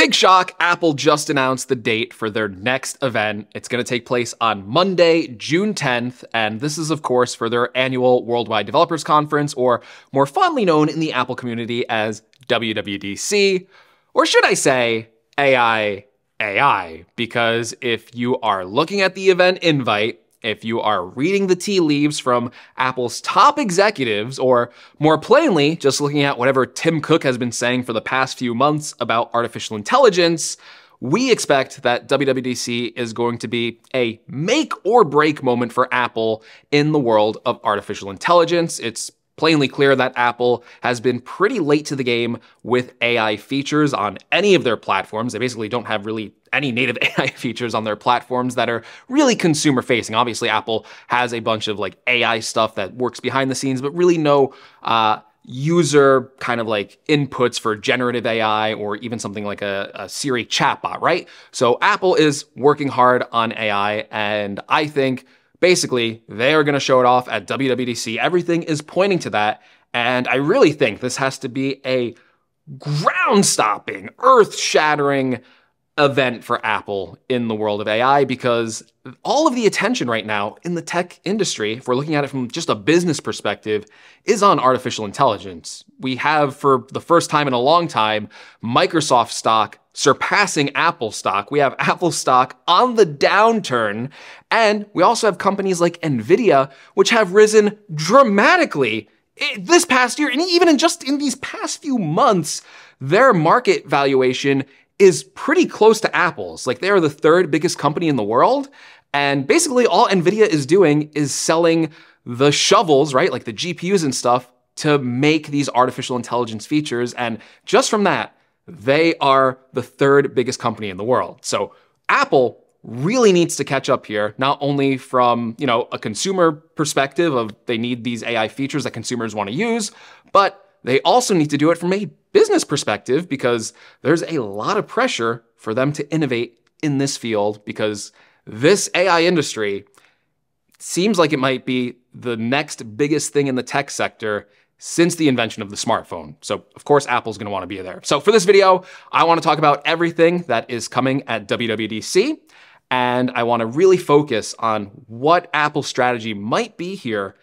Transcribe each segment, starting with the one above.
Big shock, Apple just announced the date for their next event. It's going to take place on Monday, June 10th, and this is, of course, for their annual Worldwide Developers Conference, or more fondly known in the Apple community as WWDC, or should I say AI, because if you are looking at the event invite, if you are reading the tea leaves from Apple's top executives, or more plainly, just looking at whatever Tim Cook has been saying for the past few months about artificial intelligence, we expect that WWDC is going to be a make or break moment for Apple in the world of artificial intelligence. It's plainly clear that Apple has been pretty late to the game with AI features on any of their platforms. They basically don't have really any native AI features on their platforms that are really consumer facing. Obviously, Apple has a bunch of like AI stuff that works behind the scenes, but really no user kind of like inputs for generative AI or even something like a Siri chatbot, right? So Apple is working hard on AI, and I think basically, they are going to show it off at WWDC. Everything is pointing to that, and I really think this has to be a ground-stopping, earth-shattering event for Apple in the world of AI, because all of the attention right now in the tech industry, if we're looking at it from just a business perspective, is on artificial intelligence. We have, for the first time in a long time, Microsoft stock surpassing Apple stock. We have Apple stock on the downturn, and we also have companies like Nvidia, which have risen dramatically this past year, and even in these past few months, their market valuation is pretty close to Apple's. Like, they are the third biggest company in the world, and basically all Nvidia is doing is selling the shovels, right, like the GPUs and stuff, to make these artificial intelligence features, and just from that, they are the third biggest company in the world. So Apple really needs to catch up here, not only from, a consumer perspective of they need these AI features that consumers want to use, but they also need to do it from a business perspective, because there's a lot of pressure for them to innovate in this field, because this AI industry seems like it might be the next biggest thing in the tech sector since the invention of the smartphone. So of course, Apple's gonna wanna be there. So for this video, I wanna talk about everything that is coming at WWDC, and I wanna really focus on what Apple's strategy might be here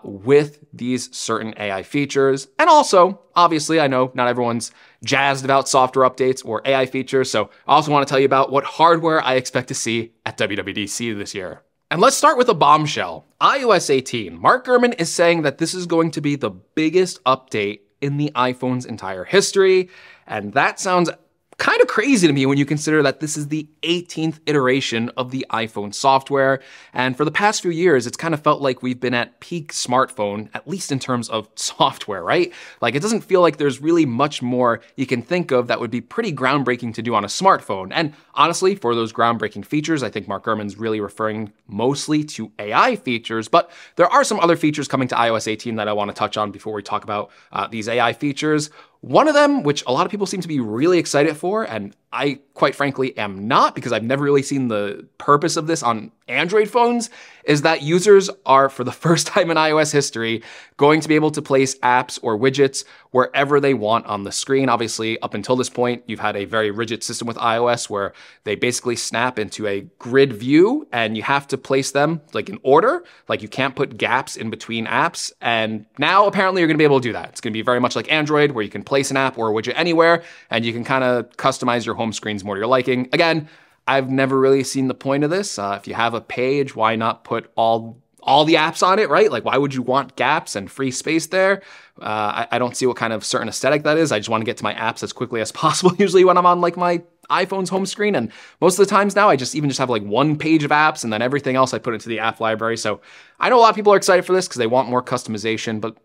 with these certain AI features. And also, obviously, I know not everyone's jazzed about software updates or AI features, so I also wanna tell you about what hardware I expect to see at WWDC this year. And let's start with a bombshell. iOS 18. Mark Gurman is saying that this is going to be the biggest update in the iPhone's entire history, and that sounds kind of crazy to me when you consider that this is the 18th iteration of the iPhone software, and for the past few years, it's kind of felt like we've been at peak smartphone, at least in terms of software, right? Like, it doesn't feel like there's really much more you can think of that would be pretty groundbreaking to do on a smartphone. And honestly, for those groundbreaking features, I think Mark Gurman's really referring mostly to AI features, but there are some other features coming to iOS 18 that I want to touch on before we talk about these AI features. One of them, which a lot of people seem to be really excited for, and I quite frankly am not, because I've never really seen the purpose of this on Android phones, is that users are, for the first time in iOS history, going to be able to place apps or widgets wherever they want on the screen. Obviously, up until this point, you've had a very rigid system with iOS where they basically snap into a grid view and you have to place them like in order. Like, you can't put gaps in between apps. And now apparently you're gonna be able to do that. It's gonna be very much like Android, where you can place an app or a widget anywhere and you can kind of customize your home screens more to your liking. Again, I've never really seen the point of this. If you have a page, why not put all the apps on it, right? Like, why would you want gaps and free space there? I don't see what kind of certain aesthetic that is. I just want to get to my apps as quickly as possible, usually when I'm on like my iPhone's home screen. And most of the times now, I just have like one page of apps, and then everything else I put into the app library. So I know a lot of people are excited for this because they want more customization, but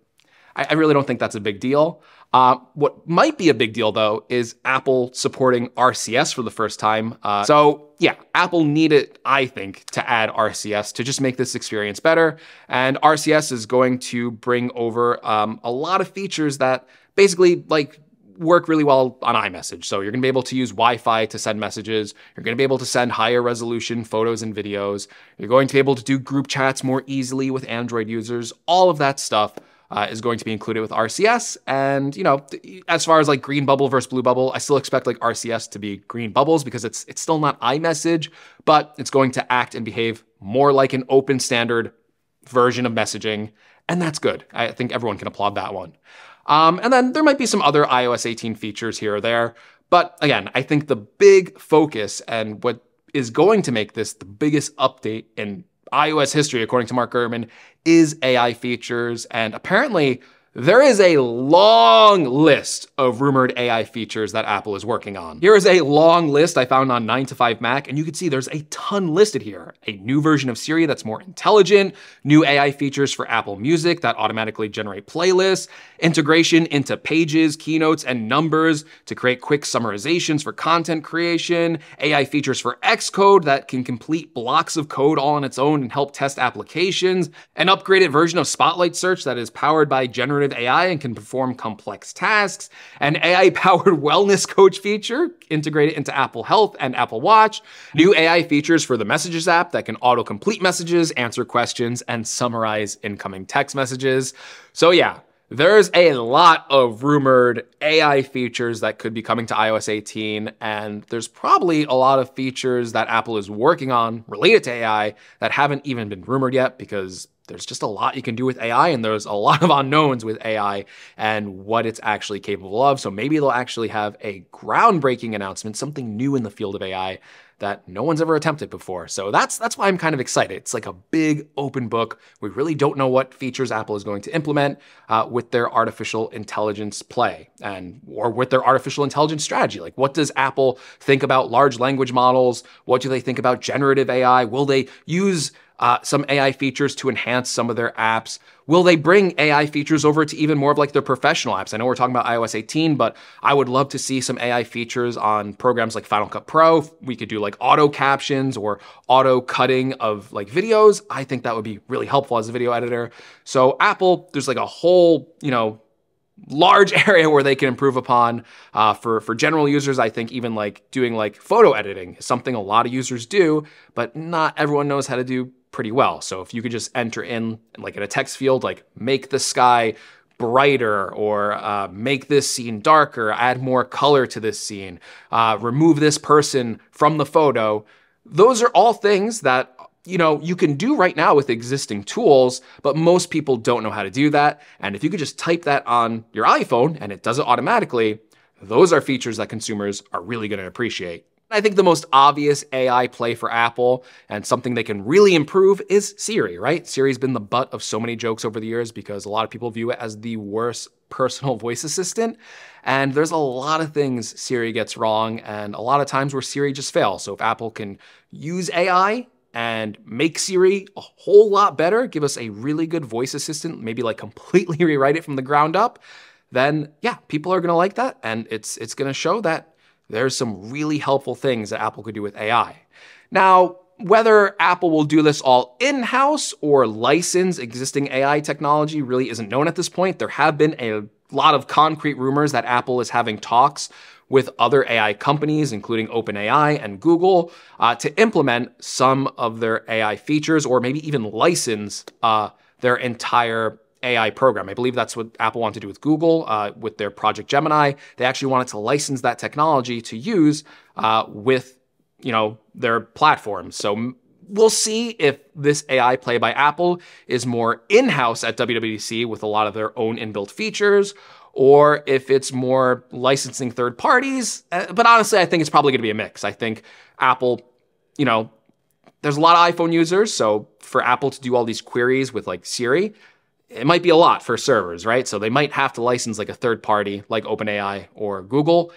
I really don't think that's a big deal. What might be a big deal, though, is Apple supporting RCS for the first time. So yeah, Apple needed, I think, to add RCS to just make this experience better. And RCS is going to bring over a lot of features that basically work really well on iMessage. So you're gonna be able to use Wi-Fi to send messages. You're gonna be able to send higher resolution photos and videos. You're going to be able to do group chats more easily with Android users. All of that stuff is going to be included with RCS. And, as far as like green bubble versus blue bubble, I still expect like RCS to be green bubbles because it's still not iMessage, but it's going to act and behave more like an open standard version of messaging. And that's good. I think everyone can applaud that one. And then there might be some other iOS 18 features here or there. But again, I think the big focus and what is going to make this the biggest update in iOS history, according to Mark Gurman, is AI features. And apparently, there is a long list of rumored AI features that Apple is working on. Here is a long list I found on 9to5Mac, and you can see there's a ton listed here. A new version of Siri that's more intelligent, new AI features for Apple Music that automatically generate playlists, integration into Pages, Keynotes, and Numbers to create quick summarizations for content creation, AI features for Xcode that can complete blocks of code all on its own and help test applications, an upgraded version of Spotlight Search that is powered by generative AI and can perform complex tasks, an AI-powered wellness coach feature integrated into Apple Health and Apple Watch, new AI features for the Messages app that can auto-complete messages, answer questions, and summarize incoming text messages. So yeah, there's a lot of rumored AI features that could be coming to iOS 18, and there's probably a lot of features that Apple is working on related to AI that haven't even been rumored yet because there's just a lot you can do with AI, and there's a lot of unknowns with AI and what it's actually capable of. So maybe they'll actually have a groundbreaking announcement, something new in the field of AI that no one's ever attempted before. So that's why I'm kind of excited. It's like a big open book. We really don't know what features Apple is going to implement with their artificial intelligence play or with their artificial intelligence strategy. Like, what does Apple think about large language models? What do they think about generative AI? Will they use some AI features to enhance some of their apps? Will they bring AI features over to even more of like their professional apps? I know we're talking about iOS 18, but I would love to see some AI features on programs like Final Cut Pro. We could do like auto captions or auto cutting of like videos. I think that would be really helpful as a video editor. So Apple, there's like a whole, large area where they can improve upon. For general users, I think even like doing like photo editing is something a lot of users do, but not everyone knows how to do pretty well. So if you could just enter in like in a text field, like make the sky brighter or make this scene darker, add more color to this scene, remove this person from the photo. Those are all things that you can do right now with existing tools, but most people don't know how to do that. And if you could just type that on your iPhone and it does it automatically, those are features that consumers are really going to appreciate. I think the most obvious AI play for Apple and something they can really improve is Siri, right? Siri's been the butt of so many jokes over the years because a lot of people view it as the worst personal voice assistant. And there's a lot of things Siri gets wrong and a lot of times where Siri just fails. So if Apple can use AI and make Siri a whole lot better, give us a really good voice assistant, maybe like completely rewrite it from the ground up, then yeah, people are gonna like that. And it's gonna show that there's some really helpful things that Apple could do with AI. Now, whether Apple will do this all in-house or license existing AI technology really isn't known at this point. There have been a lot of concrete rumors that Apple is having talks with other AI companies, including OpenAI and Google, to implement some of their AI features or maybe even license their entire AI program. I believe that's what Apple wanted to do with Google, with their Project Gemini. They actually wanted to license that technology to use with their platforms. So we'll see if this AI play by Apple is more in-house at WWDC with a lot of their own inbuilt features, or if it's more licensing third parties. But honestly, I think it's probably gonna be a mix. I think Apple, there's a lot of iPhone users, so for Apple to do all these queries with like Siri, it might be a lot for servers, right? So they might have to license like a third party like OpenAI or Google.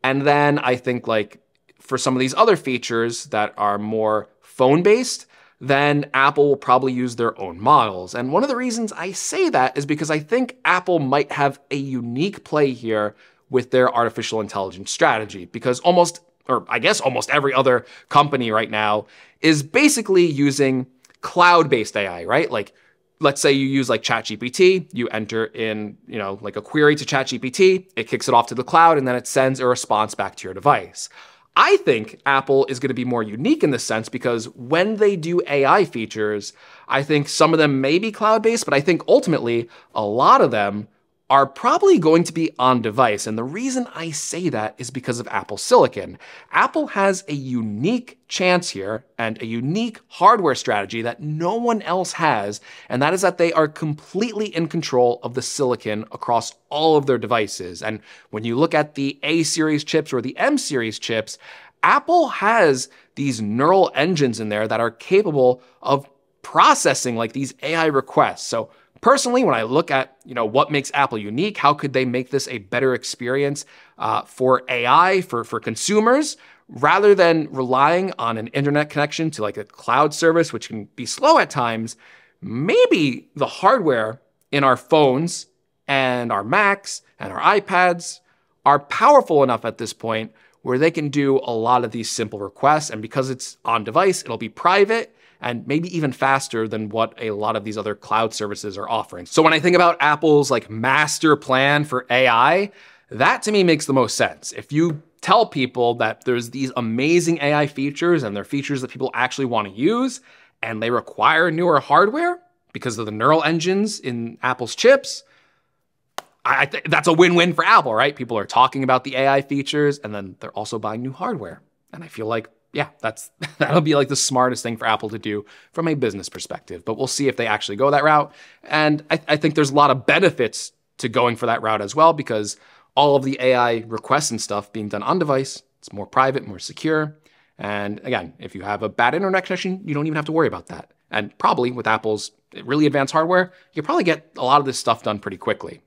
And then I think like for some of these other features that are more phone-based, then Apple will probably use their own models. And one of the reasons I say that is because I think Apple might have a unique play here with their artificial intelligence strategy, because almost every other company right now is basically using cloud-based AI, right? Like, let's say you use like ChatGPT, you enter in, like a query to ChatGPT, it kicks it off to the cloud, and then it sends a response back to your device. I think Apple is going to be more unique in this sense because when they do AI features, I think some of them may be cloud-based, but I think ultimately a lot of them are probably going to be on device. And the reason I say that is because of Apple Silicon. Apple has a unique chance here and a unique hardware strategy that no one else has, and that is that they are completely in control of the silicon across all of their devices. And when you look at the A series chips or the M series chips, Apple has these neural engines in there that are capable of processing like these AI requests. So personally, when I look at what makes Apple unique, how could they make this a better experience for AI, for consumers, rather than relying on an internet connection to like a cloud service, which can be slow at times, maybe the hardware in our phones and our Macs and our iPads are powerful enough at this point where they can do a lot of these simple requests. And because it's on device, it'll be private and maybe even faster than what a lot of these other cloud services are offering. So when I think about Apple's like master plan for AI, that to me makes the most sense. If you tell people that there's these amazing AI features and they're features that people actually want to use and they require newer hardware because of the neural engines in Apple's chips, I think that's a win-win for Apple, right? People are talking about the AI features and then they're also buying new hardware. And I feel like, yeah, that'll be like the smartest thing for Apple to do from a business perspective. But we'll see if they actually go that route. And I think there's a lot of benefits to going for that route as well, because all of the AI requests and stuff being done on device, it's more private, more secure. And again, if you have a bad internet connection, you don't even have to worry about that. And probably with Apple's really advanced hardware, you can probably get a lot of this stuff done pretty quickly.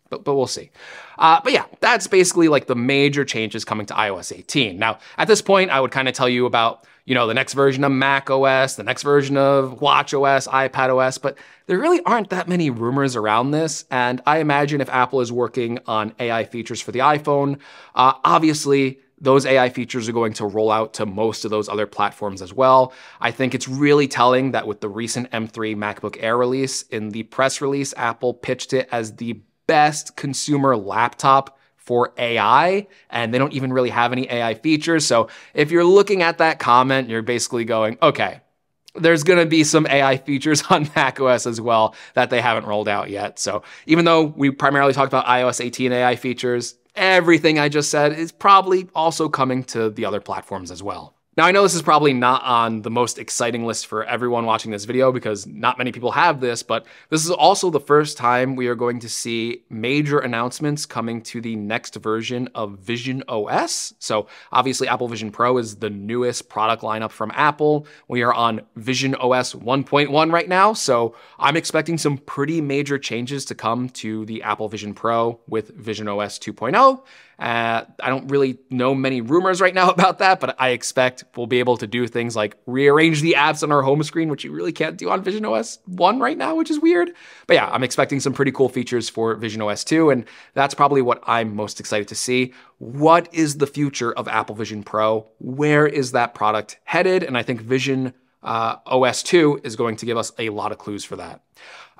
But we'll see. But yeah, that's basically like the major changes coming to iOS 18. Now, at this point, I would kind of tell you about, the next version of Mac OS, the next version of Watch OS, iPad OS, but there really aren't that many rumors around this. And I imagine if Apple is working on AI features for the iPhone, obviously those AI features are going to roll out to most of those other platforms as well. I think it's really telling that with the recent M3 MacBook Air release, in the press release, Apple pitched it as the best consumer laptop for AI, and they don't even really have any AI features. So if you're looking at that comment, you're basically going, okay, there's going to be some AI features on macOS as well that they haven't rolled out yet. So even though we primarily talked about iOS 18 AI features, everything I just said is probably also coming to the other platforms as well. Now, I know this is probably not on the most exciting list for everyone watching this video because not many people have this, but this is also the first time we are going to see major announcements coming to the next version of Vision OS. So obviously Apple Vision Pro is the newest product lineup from Apple. We are on Vision OS 1.1 right now, so I'm expecting some pretty major changes to come to the Apple Vision Pro with Vision OS 2.0. I don't really know many rumors right now about that, but I expect we'll be able to do things like rearrange the apps on our home screen, which you really can't do on Vision OS 1 right now, which is weird. But yeah, I'm expecting some pretty cool features for Vision OS 2, and that's probably what I'm most excited to see. What is the future of Apple Vision Pro? Where is that product headed? And I think Vision OS 2 is going to give us a lot of clues for that.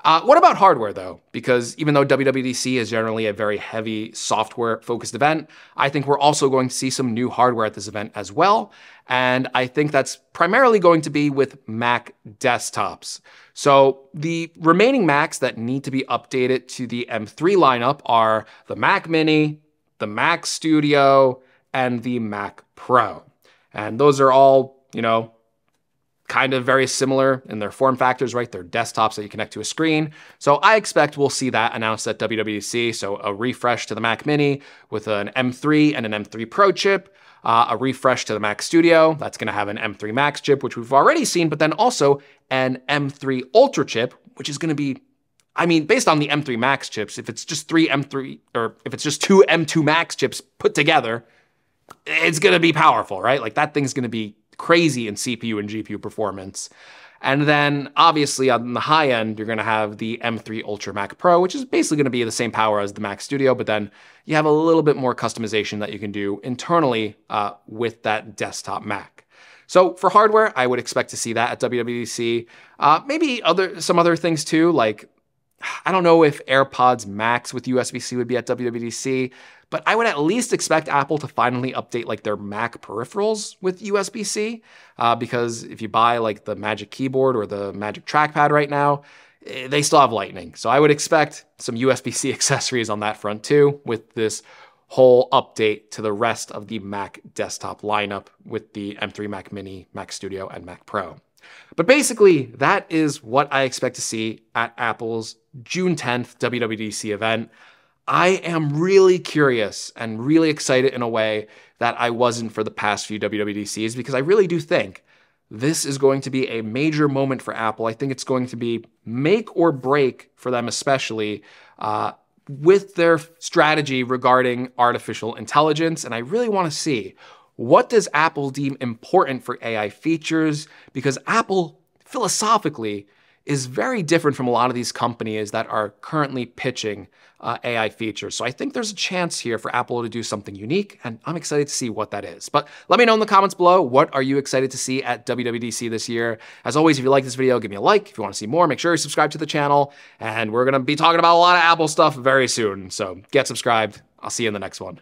What about hardware though? Because even though WWDC is generally a very heavy software-focused event, I think we're also going to see some new hardware at this event as well. And I think that's primarily going to be with Mac desktops. So the remaining Macs that need to be updated to the M3 lineup are the Mac Mini, the Mac Studio, and the Mac Pro. And those are all, kind of very similar in their form factors, right? They're desktops that you connect to a screen. So I expect we'll see that announced at WWDC. So a refresh to the Mac Mini with an M3 and an M3 Pro chip, a refresh to the Mac Studio. That's gonna have an M3 Max chip, which we've already seen, but then also an M3 Ultra chip, which is gonna be, based on the M3 Max chips, if it's just two M2 Max chips put together, it's gonna be powerful, right? Like that thing's gonna be crazy in CPU and GPU performance. And then obviously on the high end, you're gonna have the M3 Ultra Mac Pro, which is basically gonna be the same power as the Mac Studio, but then you have a little bit more customization that you can do internally with that desktop Mac. So for hardware, I would expect to see that at WWDC. Maybe some other things too, like I don't know if AirPods Max with USB-C would be at WWDC, But I would at least expect Apple to finally update like their Mac peripherals with USB-C, because if you buy like the Magic Keyboard or the Magic Trackpad right now, they still have Lightning. So I would expect some USB-C accessories on that front too, with this whole update to the rest of the Mac desktop lineup with the M3 Mac Mini, Mac Studio, and Mac Pro. But basically, that is what I expect to see at Apple's June 10th WWDC event. I am really curious and really excited in a way that I wasn't for the past few WWDCs, because I really do think this is going to be a major moment for Apple. I think it's going to be make or break for them, especially with their strategy regarding artificial intelligence. And I really want to see, what does Apple deem important for AI features? Because Apple, philosophically, is very different from a lot of these companies that are currently pitching AI features. So I think there's a chance here for Apple to do something unique, and I'm excited to see what that is. But let me know in the comments below, what are you excited to see at WWDC this year? As always, if you like this video, give me a like. If you want to see more, make sure you subscribe to the channel, and we're going to be talking about a lot of Apple stuff very soon. So get subscribed. I'll see you in the next one.